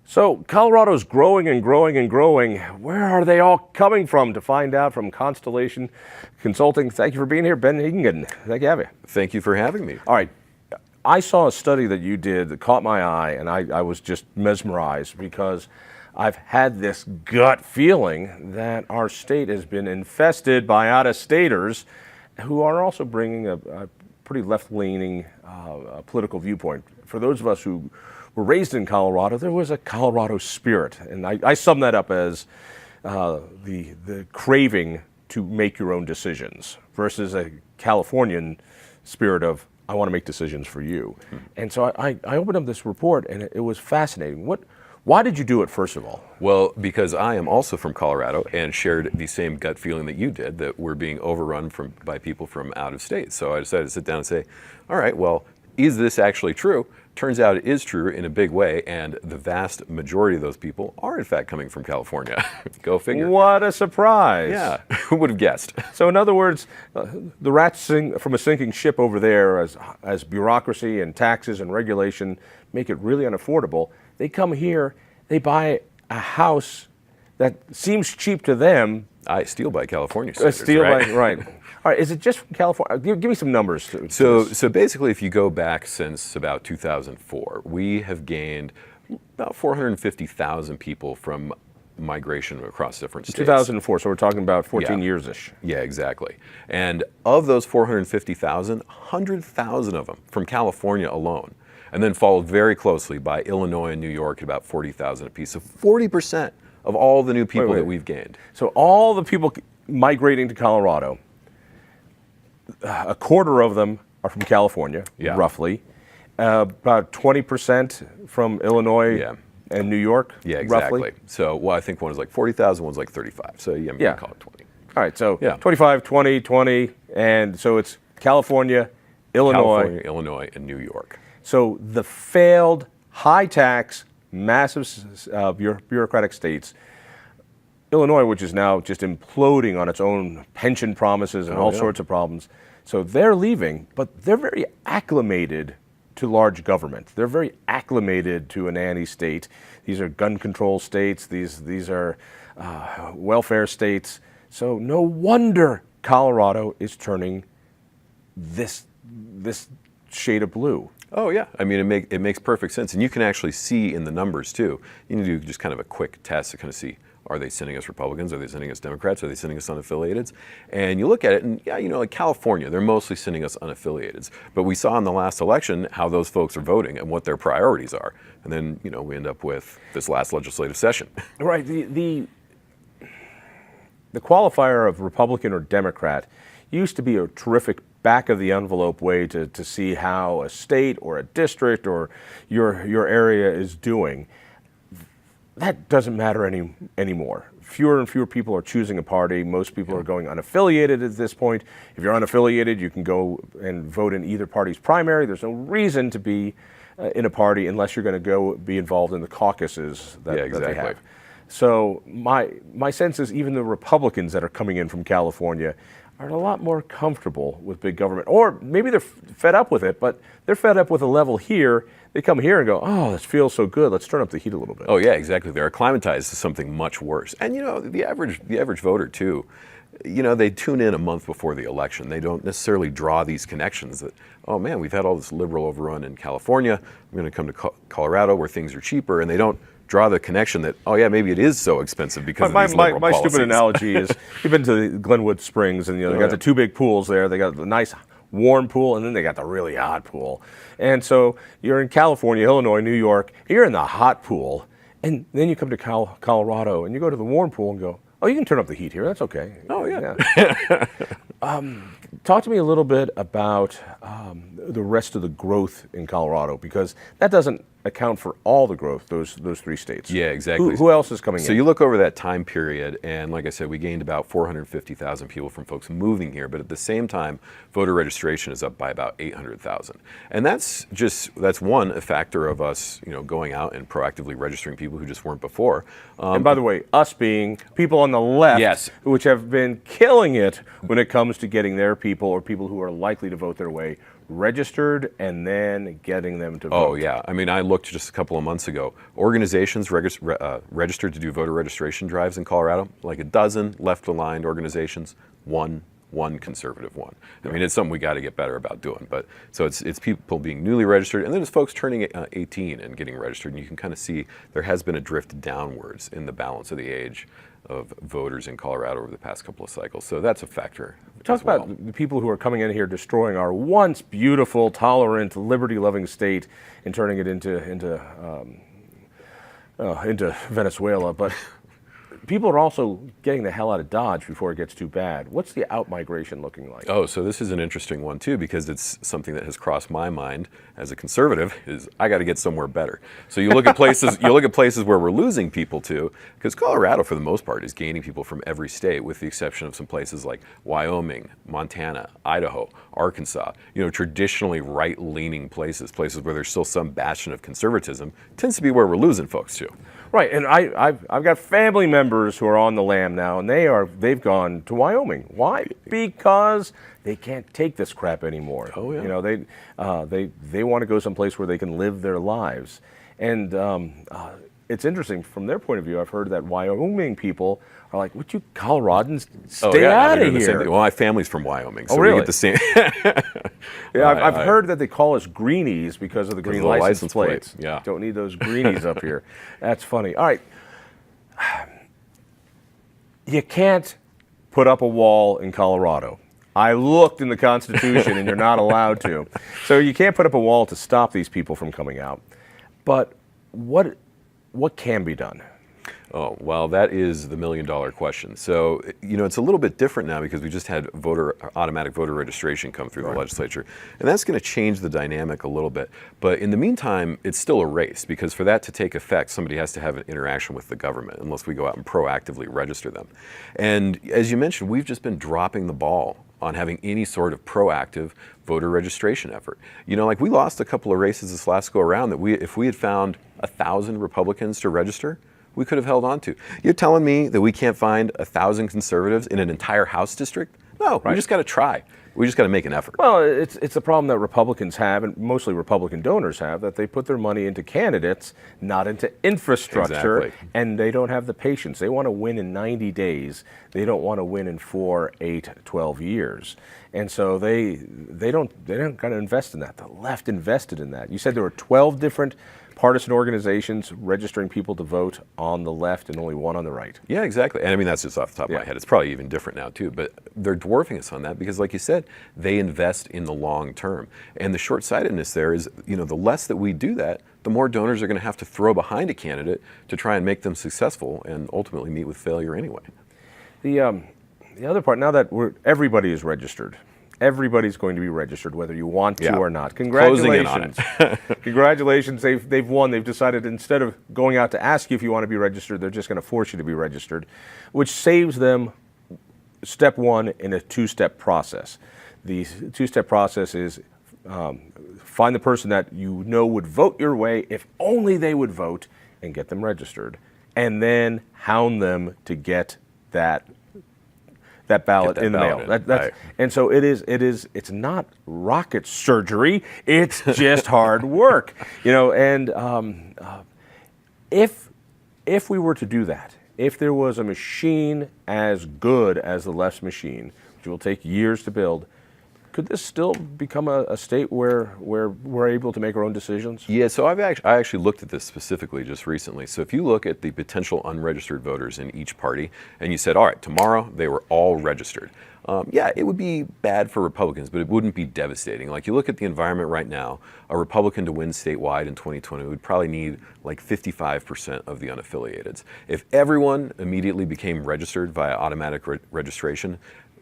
So Colorado's growing and growing and growing. Where are they all coming from? To find out from Constellation Consulting. Thank you for being here, Ben Egan. Thank you, have you. Thank you for having me. All right. I saw a study that you did that caught my eye, and I was just mesmerized because I've had this gut feeling that our state has been infested by out-of-staters who are also bringing a pretty left-leaning political viewpoint. For those of us who were raised in Colorado, there was a Colorado spirit, and I sum that up as the craving to make your own decisions versus a Californian spirit of I want to make decisions for you. And so I opened up this report, and it was fascinating. Why did you do it, first of all? Well, because I am also from Colorado and shared the same gut feeling that you did, that we're being overrun by people from out of state. So I decided to sit down and say, all right, well, is this actually true? Turns out it is true in a big way, and the vast majority of those people are in fact coming from California. Go figure. What a surprise. Yeah, who would have guessed? So in other words, the rats sing from a sinking ship over there as bureaucracy and taxes and regulation make it really unaffordable. They come here, they buy a house that seems cheap to them. I steal by California standards, right? All right, is it just from California? Give me some numbers. So basically, if you go back since about 2004, we have gained about 450,000 people from migration across different states. 2004, so we're talking about 14 years-ish. Yeah, exactly. And of those 450,000, 100,000 of them from California alone, and then followed very closely by Illinois and New York at about 40,000 apiece. So 40% of all the new people that we've gained. So all the people migrating to Colorado, a quarter of them are from California, roughly. About 20% from Illinois and New York, yeah, exactly. roughly. So, well, I think one is like 40,000, one's like 35. So, yeah, I'm going to call it 20. All right, so 25, 20, 20, and so it's California, Illinois, and New York. So the failed, high-tax, massive bureaucratic states, Illinois, which is now just imploding on its own pension promises and all sorts of problems. So they're leaving, but they're very acclimated to large government. They're very acclimated to a nanny state. These are gun control states. These are welfare states. So no wonder Colorado is turning this shade of blue. Oh yeah, I mean it makes perfect sense, and you can actually see in the numbers too. You can do just kind of a quick test to kind of see, are they sending us Republicans? Are they sending us Democrats? Are they sending us unaffiliateds? And you look at it, and yeah, you know, like California, they're mostly sending us unaffiliateds. But we saw in the last election how those folks are voting and what their priorities are, and then you know we end up with this last legislative session. Right. The qualifier of Republican or Democrat used to be a terrific back-of-the-envelope way to see how a state or a district or your area is doing. That doesn't matter anymore. Fewer and fewer people are choosing a party. Most people are going unaffiliated at this point. If you're unaffiliated, you can go and vote in either party's primary. There's no reason to be in a party unless you're going to go be involved in the caucuses that they have. So my sense is even the Republicans that are coming in from California are a lot more comfortable with big government. Or maybe they're fed up with it, but they're fed up with a level here. They come here and go, oh, this feels so good. Let's turn up the heat a little bit. Oh yeah, exactly. They're acclimatized to something much worse. And you know, the average voter too, you know, they tune in a month before the election. They don't necessarily draw these connections that, oh man, we've had all this liberal overrun in California. I'm going to come to Colorado where things are cheaper, and they don't draw the connection that, oh yeah, maybe it is so expensive because of these liberal policies. My stupid analogy is, you've been to the Glenwood Springs, and you know they got the two big pools there. They got the nice warm pool, and then they got the really hot pool. And so you're in California, Illinois, New York. You're in the hot pool, and then you come to Colorado, and you go to the warm pool and go, oh, you can turn up the heat here. That's okay. Oh yeah. Talk to me a little bit about the rest of the growth in Colorado, because that doesn't account for all the growth, those three states. Yeah, exactly. Who else is coming in? So you look over that time period, and like I said, we gained about 450,000 people from folks moving here, but at the same time, voter registration is up by about 800,000. And that's one factor of us, you know, going out and proactively registering people who just weren't before. And by the way, us being people on the left, which have been killing it when it comes to getting their people or people who are likely to vote their way registered and then getting them to vote. Oh, yeah. I mean, I looked just a couple of months ago. Organizations registered to do voter registration drives in Colorado, like a dozen left-aligned organizations, one conservative one. I mean, it's something we got to get better about doing. But so it's people being newly registered, and then it's folks turning 18 and getting registered. And you can kind of see there has been a drift downwards in the balance of the age of voters in Colorado over the past couple of cycles. So that's a factor. Talk about the people who are coming in here destroying our once beautiful, tolerant, liberty-loving state and turning it into Venezuela. But people are also getting the hell out of Dodge before it gets too bad. What's the out-migration looking like? Oh, so this is an interesting one too, because it's something that has crossed my mind as a conservative. Is I got to get somewhere better. So you look at places, where we're losing people to, because Colorado, for the most part, is gaining people from every state, with the exception of some places like Wyoming, Montana, Idaho, Arkansas. You know, traditionally right-leaning places where there's still some bastion of conservatism, tends to be where we're losing folks to. Right, and I've got family members who are on the lam now, and they've gone to Wyoming. Why? Because they can't take this crap anymore. Oh yeah. You know, they want to go someplace where they can live their lives, and it's interesting from their point of view. I've heard that Wyoming people are like, "Would you Coloradans stay out of here?" Well, my family's from Wyoming, so really? we get the same. Yeah, I've heard that they call us greenies because of the green license plates. Yeah. Don't need those greenies up here. That's funny. All right. You can't put up a wall in Colorado. I looked in the Constitution and you're not allowed to. So you can't put up a wall to stop these people from coming out. But what can be done? Oh, well, that is the million-dollar question. So, you know, it's a little bit different now because we just had automatic voter registration come through the legislature, and that's going to change the dynamic a little bit. But in the meantime, it's still a race, because for that to take effect, somebody has to have an interaction with the government, unless we go out and proactively register them. And as you mentioned, we've just been dropping the ball on having any sort of proactive voter registration effort. You know, like we lost a couple of races this last go around that if we had found 1,000 Republicans to register, we could have held on to. You're telling me that we can't find 1,000 conservatives in an entire House district? No, we just got to try. We just got to make an effort. Well, it's a problem that Republicans have, and mostly Republican donors have, that they put their money into candidates, not into infrastructure, Exactly. and they don't have the patience. They want to win in 90 days. They don't want to win in 4, 8, 12 years. And so they don't got to invest in that. The left invested in that. You said there were 12 different partisan organizations registering people to vote on the left and only one on the right. Yeah, exactly. And I mean, that's just off the top of my head. It's probably even different now too, but they're dwarfing us on that because, like you said, they invest in the long term. And the short-sightedness there is, you know, the less that we do that, the more donors are going to have to throw behind a candidate to try and make them successful and ultimately meet with failure anyway. The other part, now that everybody is registered, everybody's going to be registered, whether you want to or not. Congratulations. Congratulations. They've won. They've decided instead of going out to ask you if you want to be registered, they're just going to force you to be registered, which saves them step one in a two-step process. The two-step process is find the person that you know would vote your way, if only they would vote, and get them registered, and then hound them to get that ballot in the mail. And so it's not rocket surgery. It's just hard work, you know. And if we were to do that, if there was a machine as good as the left's machine, which will take years to build, could this still become a state where we're able to make our own decisions? Yeah, so I actually looked at this specifically just recently. So if you look at the potential unregistered voters in each party, and you said, all right, tomorrow they were all registered. Yeah, it would be bad for Republicans, but it wouldn't be devastating. Like, you look at the environment right now, a Republican to win statewide in 2020 would probably need like 55% of the unaffiliateds. If everyone immediately became registered via automatic registration,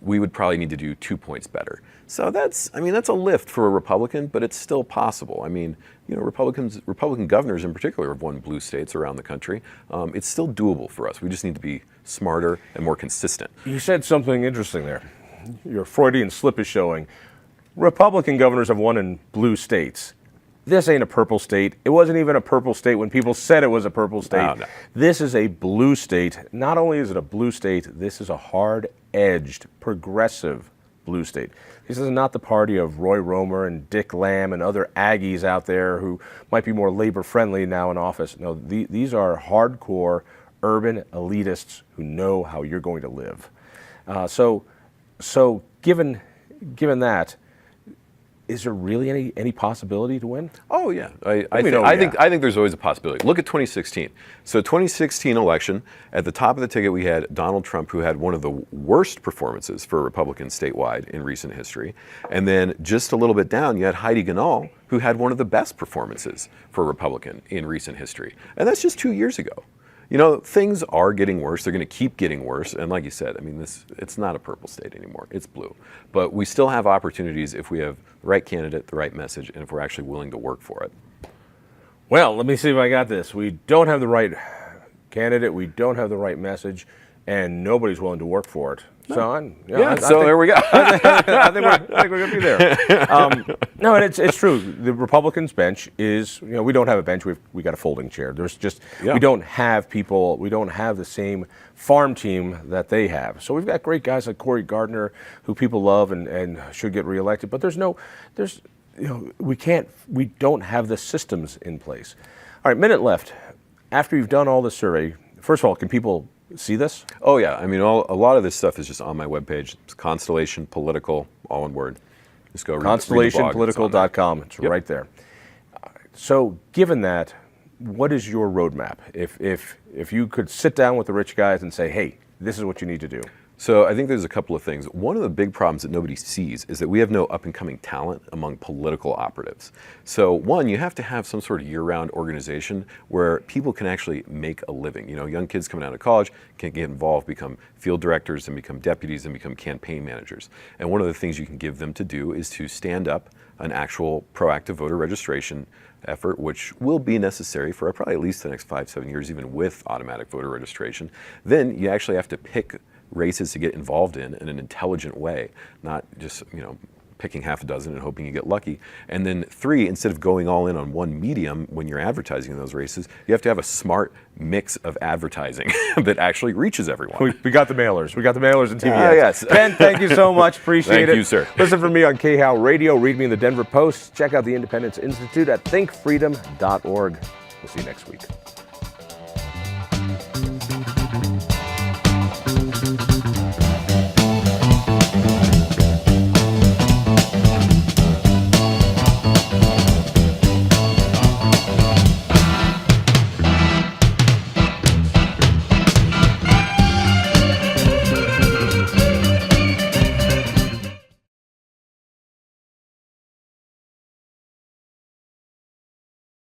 we would probably need to do 2 points better. So that's a lift for a Republican, but it's still possible. I mean, you know, Republican governors in particular have won blue states around the country. It's still doable for us. We just need to be smarter and more consistent. You said something interesting there. Your Freudian slip is showing. Republican governors have won in blue states. This ain't a purple state. It wasn't even a purple state when people said it was a purple state. Oh, no. This is a blue state. Not only is it a blue state, this is a hard-edged, progressive blue state. This is not the party of Roy Romer and Dick Lamb and other Aggies out there who might be more labor friendly now in office. No, these are hardcore urban elitists who know how you're going to live. So given that, is there really any possibility to win? Oh yeah, I think there's always a possibility. Look at 2016. So 2016 election, at the top of the ticket we had Donald Trump, who had one of the worst performances for Republicans statewide in recent history, and then just a little bit down you had Heidi Ganahl, who had one of the best performances for a Republican in recent history, and that's just 2 years ago. You know, things are getting worse. They're going to keep getting worse. And like you said, I mean, it's not a purple state anymore. It's blue. But we still have opportunities if we have the right candidate, the right message, and if we're actually willing to work for it. Well, let me see if I got this. We don't have the right candidate. We don't have the right message. And nobody's willing to work for it. Sean? There we go. I think we're going to be there. No, and it's true. The Republicans' bench is, we don't have a bench. We got a folding chair. There's just, we don't have people, we don't have the same farm team that they have. So we've got great guys like Cory Gardner, who people love and should get reelected. But we don't have the systems in place. All right, minute left. After you've done all the survey, first of all, can people see this? Oh yeah, I mean, a lot of this stuff is just on my webpage. It's Constellation Political, all one word. Just go read ConstellationPolitical.com. It's right there. So, given that, what is your roadmap? If you could sit down with the rich guys and say, hey, this is what you need to do. So I think there's a couple of things. One of the big problems that nobody sees is that we have no up-and-coming talent among political operatives. So one, you have to have some sort of year-round organization where people can actually make a living. Young kids coming out of college can get involved, become field directors and become deputies and become campaign managers. And one of the things you can give them to do is to stand up an actual proactive voter registration effort, which will be necessary for probably at least the next 5-7 years, even with automatic voter registration. Then you actually have to pick races to get involved in an intelligent way, not just picking half a dozen and hoping you get lucky. And then 3, instead of going all in on one medium when you're advertising in those races, you have to have a smart mix of advertising that actually reaches everyone. We got the mailers. We got the mailers and TV ads. Yes. Ben, thank you so much. Appreciate it. Thank you, sir. Listen for me on KHOW Radio. Read me in the Denver Post. Check out the Independence Institute at thinkfreedom.org. We'll see you next week.